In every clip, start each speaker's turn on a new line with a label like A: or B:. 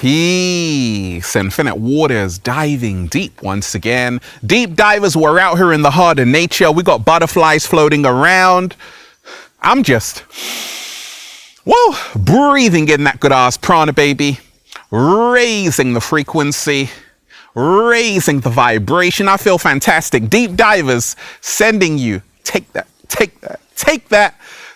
A: Peace. Infinite waters diving deep once again. Deep divers, we're out here in the heart of nature. We got butterflies floating around. I'm just, breathing in that good ass prana, baby. Raising the frequency. Raising the vibration. I feel fantastic. Deep divers sending you, take that.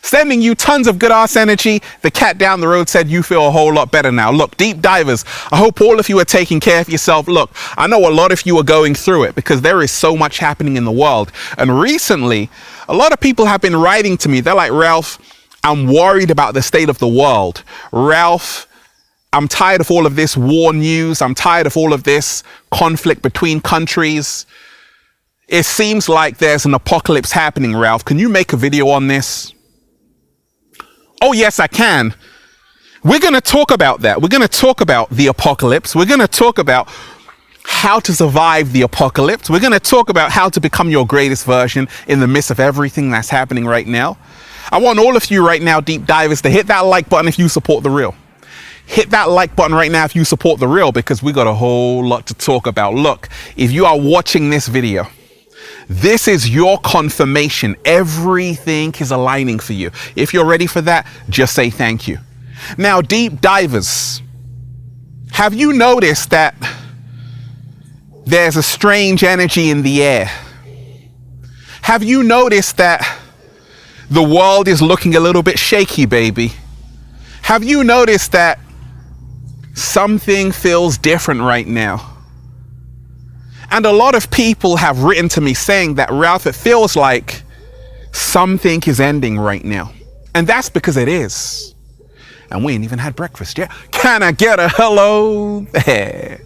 A: Sending you tons of good ass energy. The cat down the road said you feel a whole lot better now. Look, deep divers, I hope all of you are taking care of yourself. Look, I know a lot of you are going through it because there is so much happening in the world. And recently, a lot of people have been writing to me. They're like, Ralph, I'm worried about the state of the world. Ralph, I'm tired of all of this war news. I'm tired of all of this conflict between countries. It seems like there's an apocalypse happening, Ralph. Can you make a video on this? Oh, yes, I can. We're going to talk about that. We're going to talk about the apocalypse. We're going to talk about how to survive the apocalypse. We're going to talk about how to become your greatest version in the midst of everything that's happening right now. I want all of you right now, deep divers, to hit that like button if you support the real. Hit that like button right now if you support the real, because we got a whole lot to talk about. Look, if you are watching this video, this is your confirmation. Everything is aligning for you. If you're ready for that, just say thank you. Now, deep divers, have you noticed that there's a strange energy in the air? Have you noticed that the world is looking a little bit shaky, baby? Have you noticed that something feels different right now? And a lot of people have written to me saying that, Ralph, it feels like something is ending right now. And that's because it is. And we ain't even had breakfast yet. Can I get a hello there?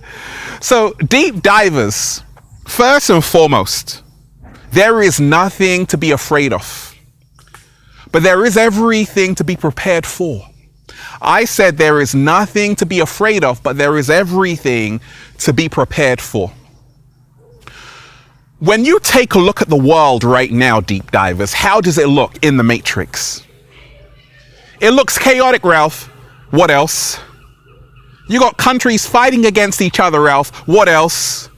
A: So, deep divers, first and foremost, there is nothing to be afraid of. But there is everything to be prepared for. I said there is nothing to be afraid of, but there is everything to be prepared for. When you take a look at the world right now, deep divers, how does it look in the Matrix? It looks chaotic, Ralph. What else? You got countries fighting against each other, Ralph. What else?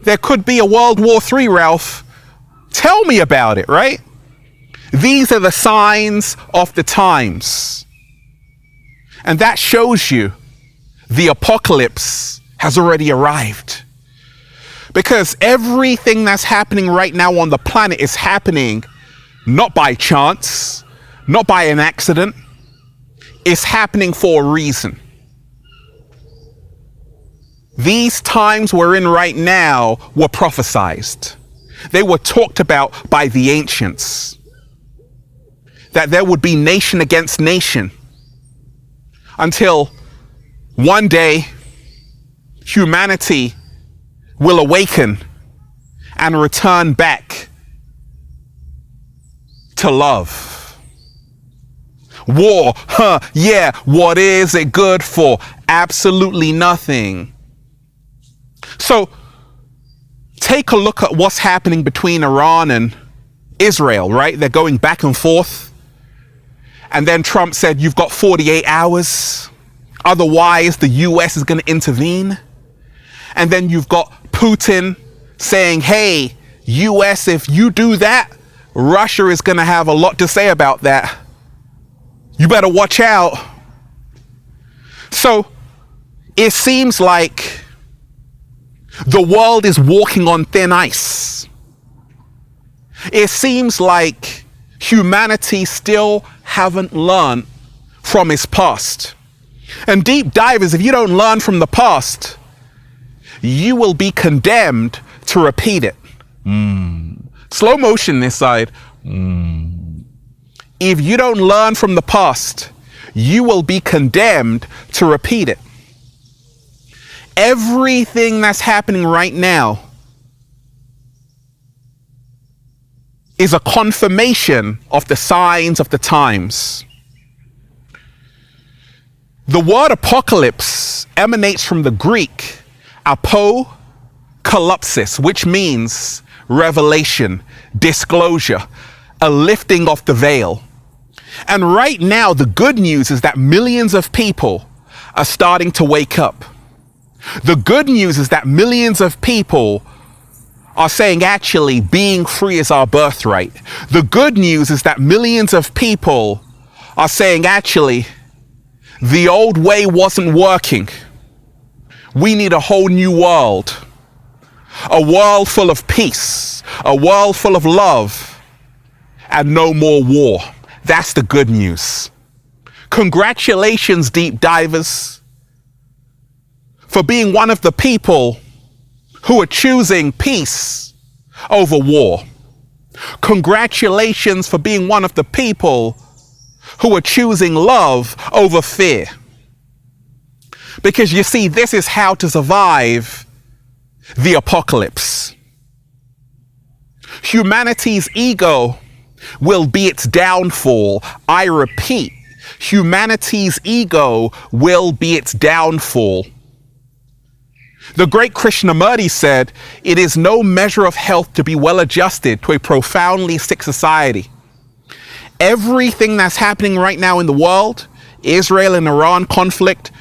A: There could be a World War III, Ralph. Tell me about it, right? These are the signs of the times. And that shows you the apocalypse has already arrived. Because everything that's happening right now on the planet is happening not by chance, not by an accident. It's happening for a reason. These times we're in right now were prophesized. They were talked about by the ancients. That there would be nation against nation. Until one day, humanity will awaken and return back to love. War, yeah, what is it good for? Absolutely nothing. So, take a look at what's happening between Iran and Israel, right? They're going back and forth. And then Trump said, you've got 48 hours. Otherwise, the US is going to intervene. And then you've got Putin saying, hey, US, if you do that, Russia is going to have a lot to say about that. You better watch out. So it seems like the world is walking on thin ice. It seems like humanity still haven't learned from its past. And deep divers, if you don't learn from the past, you will be condemned to repeat it. Slow motion this side. If you don't learn from the past, you will be condemned to repeat it. Everything that's happening right now is a confirmation of the signs of the times. The word apocalypse emanates from the Greek apokalypsis, which means revelation, disclosure, a lifting of the veil. And right now, the good news is that millions of people are starting to wake up. The good news is that millions of people are saying actually being free is our birthright. The good news is that millions of people are saying actually the old way wasn't working. We need a whole new world. A world full of peace, a world full of love, and no more war. That's the good news. Congratulations, deep divers, for being one of the people who are choosing peace over war. Congratulations for being one of the people who are choosing love over fear. Because you see, this is how to survive the apocalypse. Humanity's ego will be its downfall. I repeat, humanity's ego will be its downfall. The great Krishnamurti said, "It is no measure of health to be well adjusted to a profoundly sick society." Everything that's happening right now in the world, Israel and Iran conflict,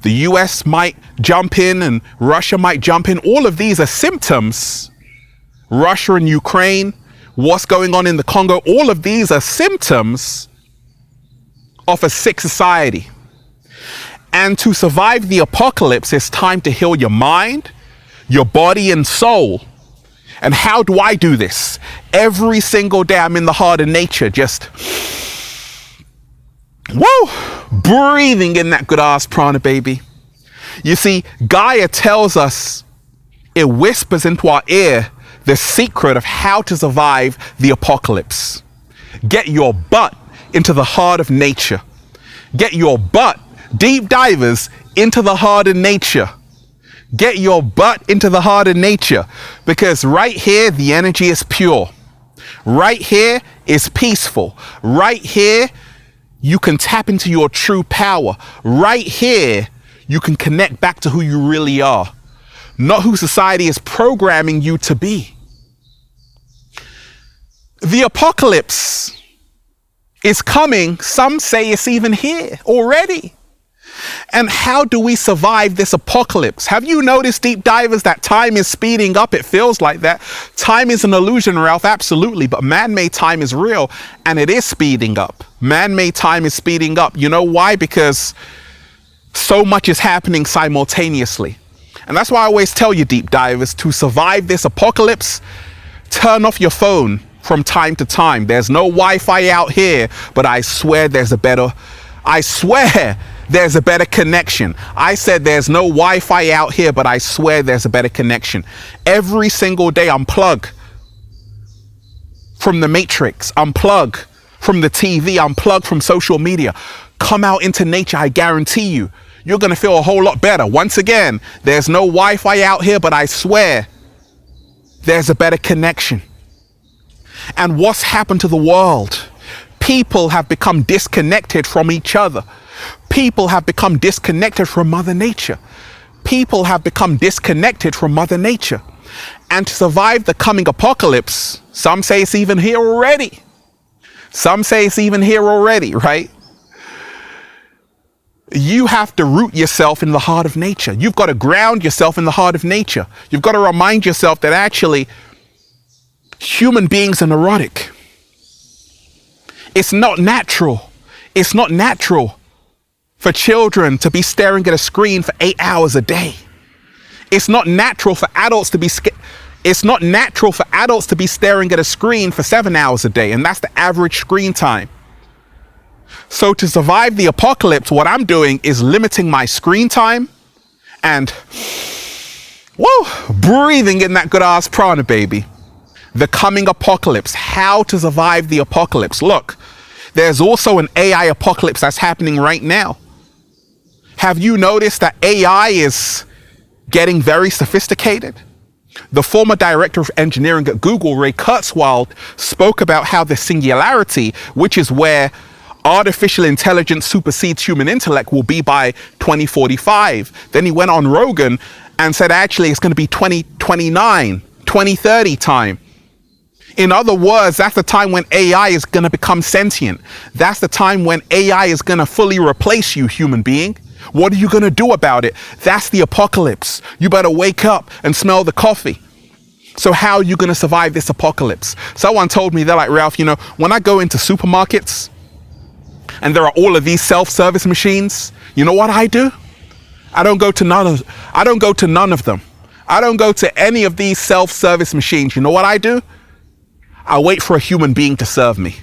A: the US might jump in and Russia might jump in. All of these are symptoms. Russia and Ukraine, what's going on in the Congo, all of these are symptoms of a sick society. And to survive the apocalypse, it's time to heal your mind, your body and soul. And how do I do this? Every single day I'm in the heart of nature, just breathing in that good ass prana, baby. You see, Gaia tells us, it whispers into our ear the secret of how to survive the apocalypse. Get your butt into the heart of nature. Get your butt, deep divers, into the heart of nature. Get your butt into the heart of nature, because right here, the energy is pure. Right here is peaceful. Right here, you can tap into your true power. Right here, you can connect back to who you really are, not who society is programming you to be. The apocalypse is coming. Some say it's even here already. And how do we survive this apocalypse? Have you noticed, deep divers, that time is speeding up? It feels like that. Time is an illusion, Ralph, absolutely. But man-made time is real, and it is speeding up. Man-made time is speeding up. You know why? Because so much is happening simultaneously. And that's why I always tell you, deep divers, to survive this apocalypse, turn off your phone from time to time. There's no Wi-Fi out here, but I swear there's a better connection. I said there's no Wi-Fi out here, but I swear there's a better connection. Every single day, unplug from the matrix, unplug from the TV, unplug from social media. Come out into nature. I guarantee you, you're going to feel a whole lot better. Once again, there's no Wi-Fi out here, but I swear there's a better connection. And what's happened to the world? People have become disconnected from each other. People have become disconnected from Mother Nature. People have become disconnected from Mother Nature. And to survive the coming apocalypse, some say it's even here already. Some say it's even here already, right? You have to root yourself in the heart of nature. You've got to ground yourself in the heart of nature. You've got to remind yourself that actually human beings are neurotic. It's not natural. It's not natural for children to be staring at a screen for 8 hours a day. It's not natural for adults to be staring at a screen for 7 hours a day, and that's the average screen time. So to survive the apocalypse, what I'm doing is limiting my screen time and breathing in that good ass prana, baby. The coming apocalypse, how to survive the apocalypse. Look, there's also an AI apocalypse that's happening right now. Have you noticed that AI is getting very sophisticated? The former director of engineering at Google, Ray Kurzweil, spoke about how the singularity, which is where artificial intelligence supersedes human intellect, will be by 2045. Then he went on Rogan and said actually it's going to be 2029, 2030 time. In other words, that's the time when AI is going to become sentient. That's the time when AI is going to fully replace you, human being. What are you going to do about it? That's the apocalypse. You better wake up and smell the coffee. So how are you going to survive this apocalypse? Someone told me, they're like, Ralph, you know, when I go into supermarkets and there are all of these self-service machines, you know what I do? I don't go to none of them. I don't go to any of these self-service machines. You know what I do? I wait for a human being to serve me.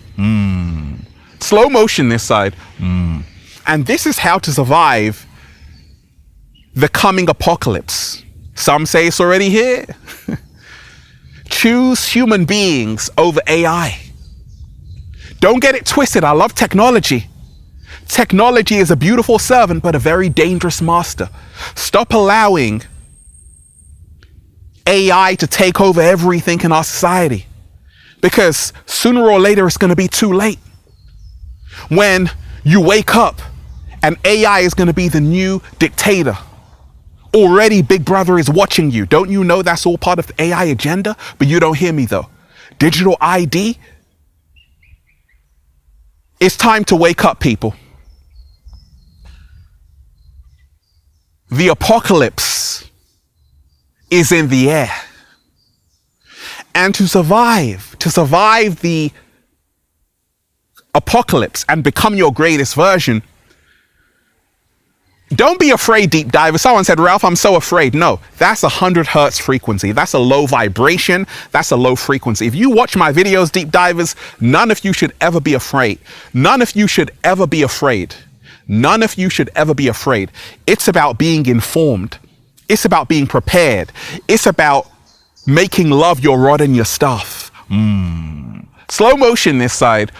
A: Slow motion this side. And this is how to survive the coming apocalypse. Some say it's already here. Choose human beings over AI. Don't get it twisted. I love technology. Technology is a beautiful servant, but a very dangerous master. Stop allowing AI to take over everything in our society, because sooner or later it's going to be too late. When you wake up and AI is going to be the new dictator. Already Big Brother is watching you. Don't you know that's all part of the AI agenda? But you don't hear me though. Digital ID. It's time to wake up, people. The apocalypse is in the air. And to survive the apocalypse and become your greatest version, don't be afraid, deep diver. Someone said, Ralph, I'm so afraid. No, that's 100 hertz frequency. That's a low vibration. That's a low frequency. If you watch my videos, deep divers, none of you should ever be afraid. None of you should ever be afraid. None of you should ever be afraid. It's about being informed. It's about being prepared. It's about making love your rod and your staff. Slow motion this side.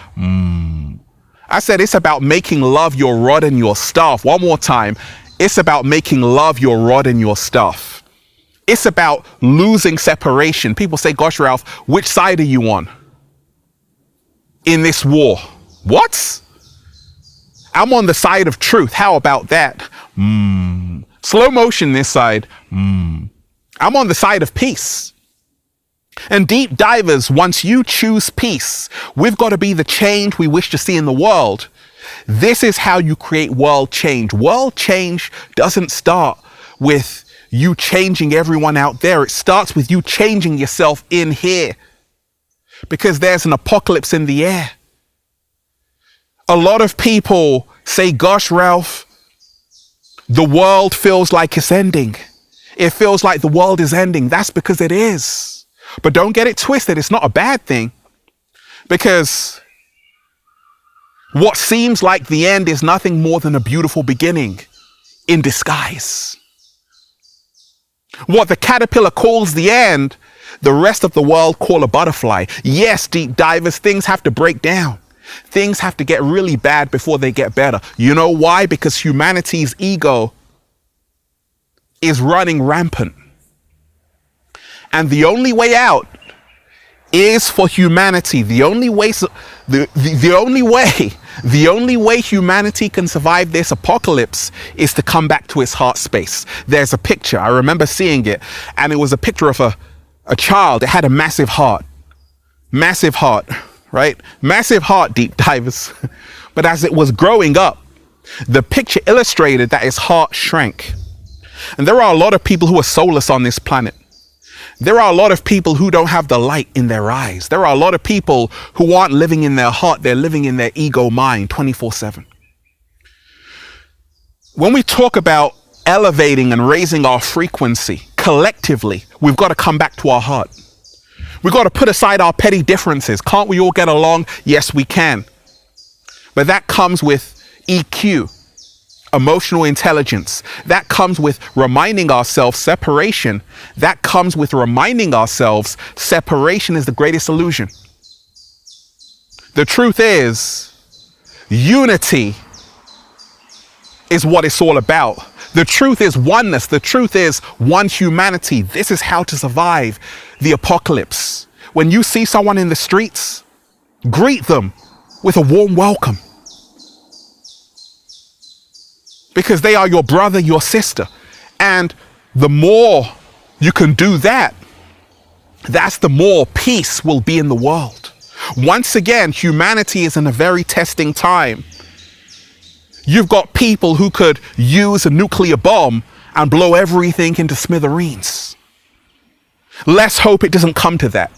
A: I said it's about making love your rod and your staff. One more time. It's about making love your rod and your staff. It's about losing separation. People say, gosh, Ralph, which side are you on in this war? What? I'm on the side of truth. How about that? Slow motion this side. I'm on the side of peace. And deep divers, once you choose peace, we've got to be the change we wish to see in the world. This is how you create world change. World change doesn't start with you changing everyone out there. It starts with you changing yourself in here, because there's an apocalypse in the air. A lot of people say, gosh, Ralph, the world feels like it's ending. It feels like the world is ending. That's because it is. But don't get it twisted. It's not a bad thing, because what seems like the end is nothing more than a beautiful beginning in disguise. What the caterpillar calls the end, the rest of the world call a butterfly. Yes, deep divers, things have to break down. Things have to get really bad before they get better. You know why? Because humanity's ego is running rampant. And the only way out is for humanity. The only way humanity can survive this apocalypse is to come back to its heart space. There's a picture. I remember seeing it, and it was a picture of a child. It had a massive heart. Massive heart, right? Massive heart, deep divers. But as it was growing up, the picture illustrated that its heart shrank. And there are a lot of people who are soulless on this planet. There are a lot of people who don't have the light in their eyes. There are a lot of people who aren't living in their heart. They're living in their ego mind 24/7. When we talk about elevating and raising our frequency collectively, we've got to come back to our heart. We've got to put aside our petty differences. Can't we all get along? Yes, we can. But that comes with EQ. Emotional intelligence. That comes with reminding ourselves separation. That comes with reminding ourselves separation is the greatest illusion. The truth is, unity is what it's all about. The truth is oneness. The truth is one humanity. This is how to survive the apocalypse. When you see someone in the streets, greet them with a warm welcome, because they are your brother, your sister. And the more you can do that, that's the more peace will be in the world. Once again, humanity is in a very testing time. You've got people who could use a nuclear bomb and blow everything into smithereens. Let's hope it doesn't come to that.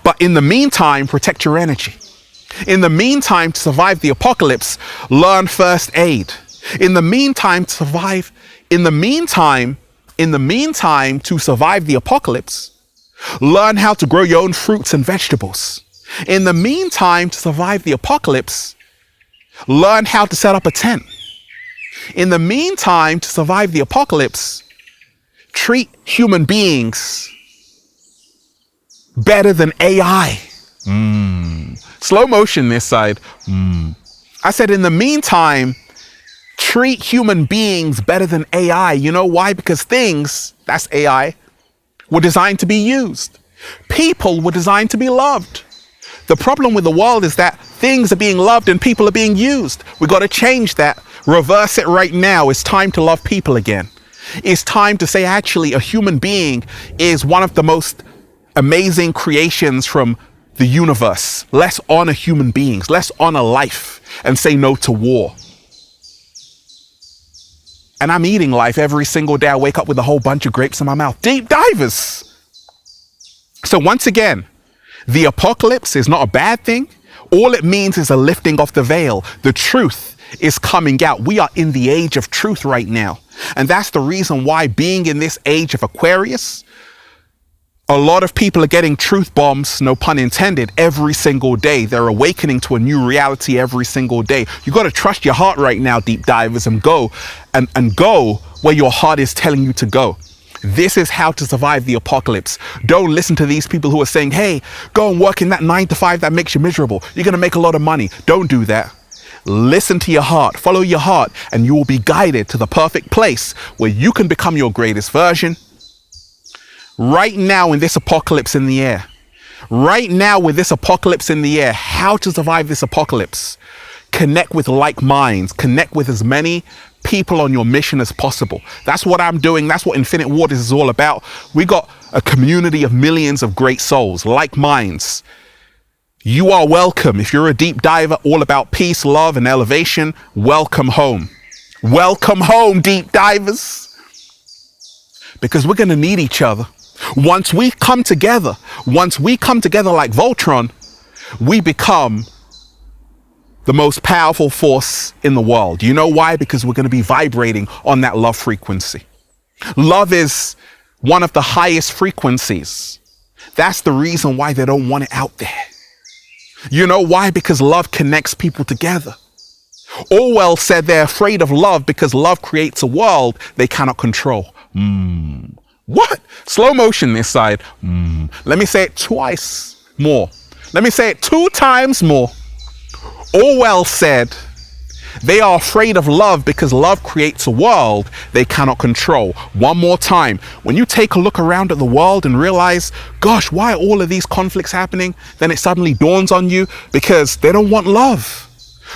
A: But in the meantime, protect your energy. In the meantime, to survive the apocalypse, learn first aid. In the meantime, to survive the apocalypse, learn how to grow your own fruits and vegetables. In the meantime, to survive the apocalypse, learn how to set up a tent. In the meantime, to survive the apocalypse, treat human beings better than AI. Slow motion this side. I said, in the meantime, treat human beings better than AI. You know why? Because things, that's AI, were designed to be used. People were designed to be loved. The problem with the world is that things are being loved and people are being used. We got to change that. Reverse it right now. It's time to love people again. It's time to say, actually, a human being is one of the most amazing creations from the universe. Let's honor human beings. Let's honor life and say no to war. And I'm eating life every single day. I wake up with a whole bunch of grapes in my mouth. Deep divers. So once again, the apocalypse is not a bad thing. All it means is a lifting of the veil. The truth is coming out. We are in the age of truth right now. And that's the reason why, being in this age of Aquarius, a lot of people are getting truth bombs, no pun intended, every single day. They're awakening to a new reality every single day. You got to trust your heart right now, deep divers, and go and go where your heart is telling you to go. This is how to survive the apocalypse. Don't listen to these people who are saying, hey, go and work in that 9-to-5 that makes you miserable. You're going to make a lot of money. Don't do that. Listen to your heart, follow your heart, and you will be guided to the perfect place where you can become your greatest version. Right now, in this apocalypse in the air, right now with this apocalypse in the air, how to survive this apocalypse? Connect with like minds, connect with as many people on your mission as possible. That's what I'm doing. That's what Infinite Waters is all about. We got a community of millions of great souls, like minds. You are welcome. If you're a deep diver all about peace, love, and elevation, welcome home. Welcome home, deep divers. Because we're going to need each other. Once we come together like Voltron, we become the most powerful force in the world. You know why? Because we're going to be vibrating on that love frequency. Love is one of the highest frequencies. That's the reason why they don't want it out there. You know why? Because love connects people together. Orwell said they're afraid of love because love creates a world they cannot control. What? Slow motion this side. Let me say it twice more. Let me say it 2 times more. Orwell said they are afraid of love because love creates a world they cannot control. One more time. When you take a look around at the world and realize, gosh, why are all of these conflicts happening? Then it suddenly dawns on you, because they don't want love.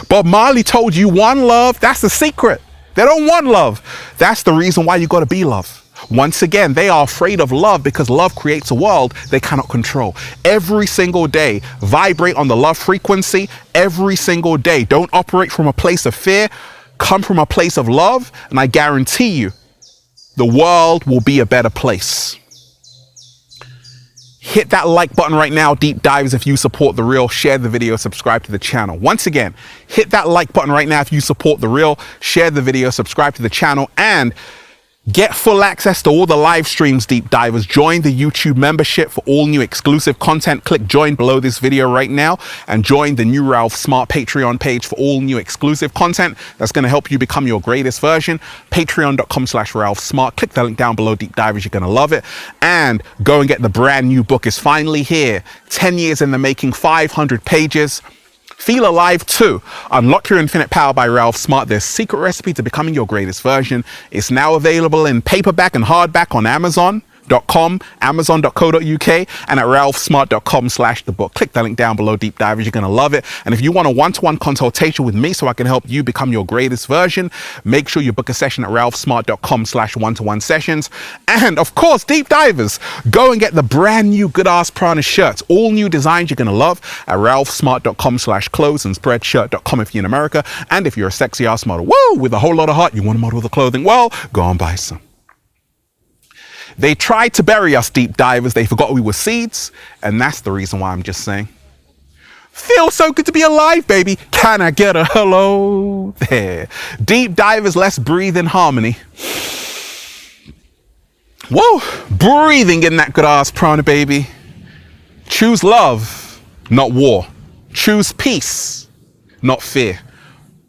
A: Bob Marley told you one love. That's the secret. They don't want love. That's the reason why you got to be love. Once again, they are afraid of love because love creates a world they cannot control. Every single day, vibrate on the love frequency. Every single day. Don't operate from a place of fear. Come from a place of love. And I guarantee you, the world will be a better place. Hit that like button right now, deep divers, if you support The Real. Share the video, subscribe to the channel. Once again, hit that like button right now if you support The Real. Share the video, subscribe to the channel, and get full access to all the live streams, deep divers. Join the YouTube membership for all new exclusive content. Click join below this video right now and join the new Ralph Smart Patreon page for all new exclusive content that's going to help you become your greatest version. Patreon.com/Ralph Smart. Click the link down below, deep divers. You're going to love it. And go and get the brand new book. It's finally here. 10 years in the making, 500 pages. Feel alive too. Unlock your infinite power by Ralph Smart. Their secret recipe to becoming your greatest version. It's now available in paperback and hardback on Amazon. Oneness.com, Amazon.co.uk, and at ralphsmart.com/thebook. Click the link down below, deep divers. You're going to love it. And if you want a one-to-one consultation with me so I can help you become your greatest version, make sure you book a session at ralphsmart.com/one-to-one sessions. And of course, deep divers, go and get the brand new Good Ass Prana shirts. All new designs you're going to love at ralphsmart.com/clothes and spreadshirt.com if you're in America. And if you're a sexy ass model, whoa, with a whole lot of heart, you want to model the clothing, well, go and buy some. They tried to bury us, deep divers. They forgot we were seeds. And that's the reason why I'm just saying, feels so good to be alive, baby. Can I get a hello there? Deep divers, let's breathe in harmony. Whoa, breathing in that good ass prana, baby. Choose love, not war. Choose peace, not fear.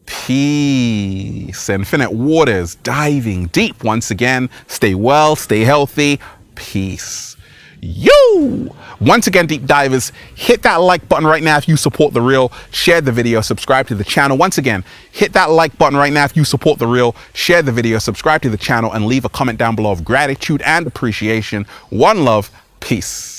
A: Peace. Infinite waters, diving deep once again. Stay well, stay healthy. Peace. Yo! Once again, deep divers, hit that like button right now if you support the real. Share the video, subscribe to the channel. Once again, hit that like button right now if you support the real. Share the video, subscribe to the channel, and leave a comment down below of gratitude and appreciation. One love, peace.